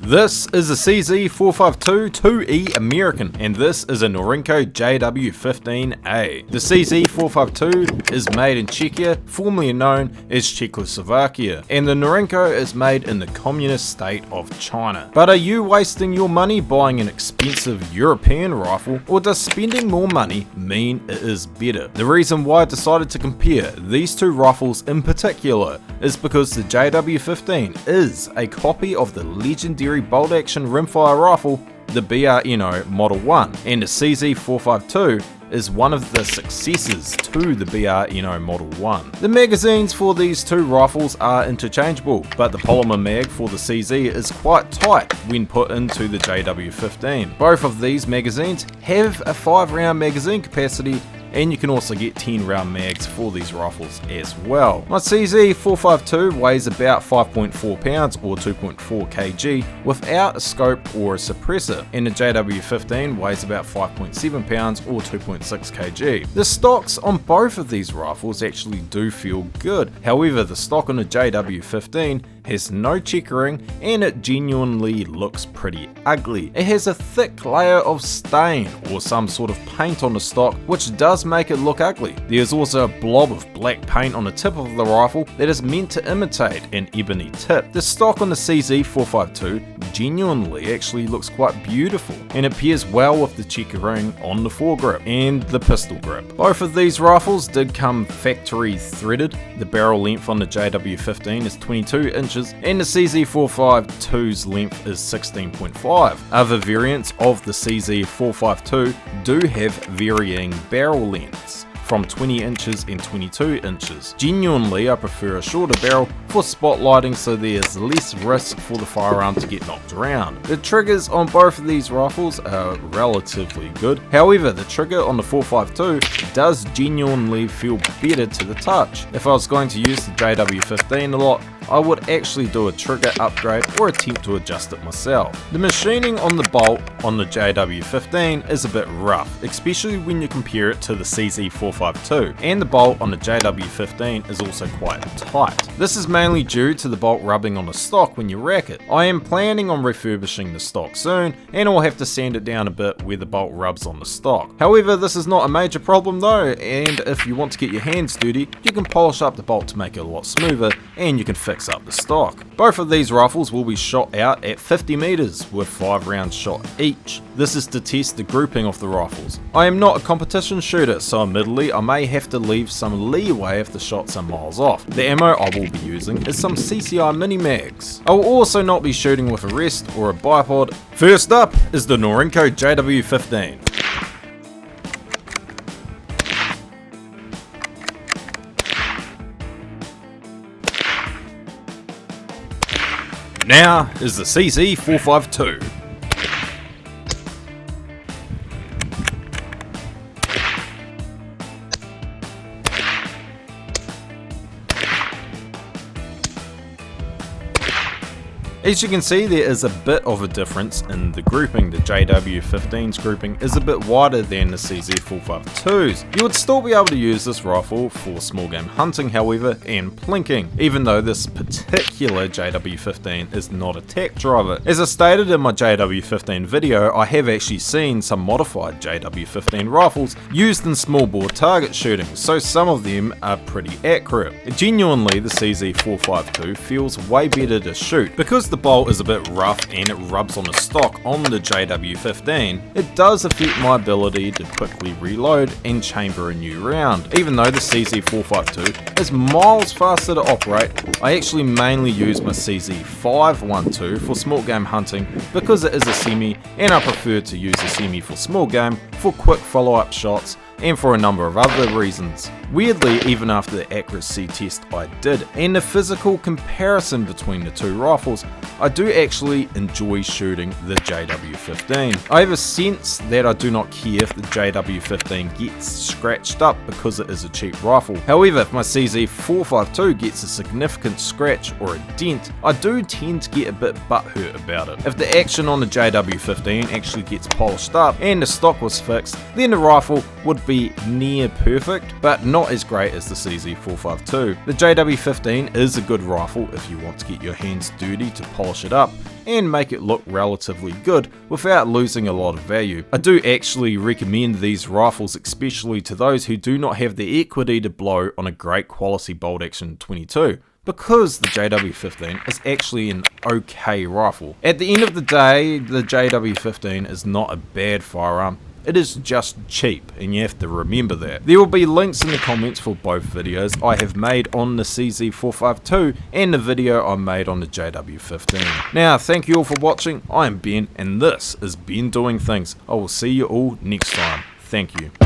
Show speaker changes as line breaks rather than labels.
This is a CZ452 2E American, and this is a Norinco Jw15A. The CZ452 is made in Czechia, formerly known as Czechoslovakia, and the Norinco is made in the communist state of China. But are you wasting your money buying an expensive European rifle, or does spending more money mean it is better? The reason why I decided to compare these two rifles in particular is because the Jw15 is a copy of the legendary bolt-action rimfire rifle, the BRNO Model 1, and the CZ452 is one of the successors to the BRNO Model 1. The magazines for these two rifles are interchangeable, but the polymer mag for the CZ is quite tight when put into the Jw15. Both of these magazines have a 5-round magazine capacity, and you can also get 10 round mags for these rifles as well. My CZ452 weighs about 5.4 pounds or 2.4 kg without a scope or a suppressor, and the JW15 weighs about 5.7 pounds or 2.6 kg. The stocks on both of these rifles actually do feel good, however the stock on the JW15 has no checkering and it genuinely looks pretty ugly. It has a thick layer of stain or some sort of paint on the stock, which does make it look ugly. There's also a blob of black paint on the tip of the rifle that is meant to imitate an ebony tip. The stock on the CZ452 genuinely actually looks quite beautiful and it pairs well with the checkering on the foregrip and the pistol grip. Both of these rifles did come factory threaded. The barrel length on the JW15 is 22 inches and the CZ452's length is 16.5. Other variants of the CZ452 do have varying barrel lengths, from 20 inches and 22 inches. Genuinely, I prefer a shorter barrel for spotlighting so there's less risk for the firearm to get knocked around. The triggers on both of these rifles are relatively good, however the trigger on the 452 does genuinely feel better to the touch. If I was going to use the JW15 a lot, I would actually do a trigger upgrade or attempt to adjust it myself. The machining on the bolt on the JW15 is a bit rough, especially when you compare it to the CZ452, and the bolt on the JW15 is also quite tight. This is mainly due to the bolt rubbing on the stock when you rack it. I am planning on refurbishing the stock soon, and I'll have to sand it down a bit where the bolt rubs on the stock. However, this is not a major problem though, and if you want to get your hands dirty, you can polish up the bolt to make it a lot smoother, and you can fix up the stock. Both of these rifles will be shot out at 50 meters with 5 rounds shot each. This is to test the grouping of the rifles. I am not a competition shooter, so admittedly I may have to leave some leeway if the shots are miles off. The ammo I will be using is some CCI mini mags. I will also not be shooting with a rest or a bipod. First up is the Norinco Jw15. Now is the CZ452. As you can see, there is a bit of a difference in the grouping. The JW15's grouping is a bit wider than the CZ452's. You would still be able to use this rifle for small game hunting, however, and plinking, even though this particular JW15 is not a tack driver. As I stated in my JW15 video, I have actually seen some modified JW15 rifles used in small bore target shooting, so some of them are pretty accurate. Genuinely, the CZ452 feels way better to shoot. Because the bolt is a bit rough and it rubs on the stock on the JW15, it does affect my ability to quickly reload and chamber a new round. Even though the CZ452 is miles faster to operate, I actually mainly use my CZ512 for small game hunting because it is a semi, and I prefer to use a semi for small game for quick follow-up shots and for a number of other reasons. Weirdly, even after the accuracy test I did and the physical comparison between the two rifles, I do actually enjoy shooting the JW15. I have a sense that I do not care if the JW15 gets scratched up because it is a cheap rifle. However, if my CZ452 gets a significant scratch or a dent, I do tend to get a bit butthurt about it. If the action on the JW15 actually gets polished up and the stock was fixed, then the rifle would would be near perfect, but not as great as the CZ452. The JW15 is a good rifle if you want to get your hands dirty to polish it up and make it look relatively good without losing a lot of value. I do actually recommend these rifles, especially to those who do not have the equity to blow on a great quality bolt action 22. Because the JW15 is actually an okay rifle. At the end of the day, the JW15 is not a bad firearm. It is just cheap, and you have to remember that. There will be links in the comments for both videos I have made on the CZ452 and the video I made on the JW15. Now, thank you all for watching. I am Ben, and this is Ben Doing Things. I will see you all next time. Thank you.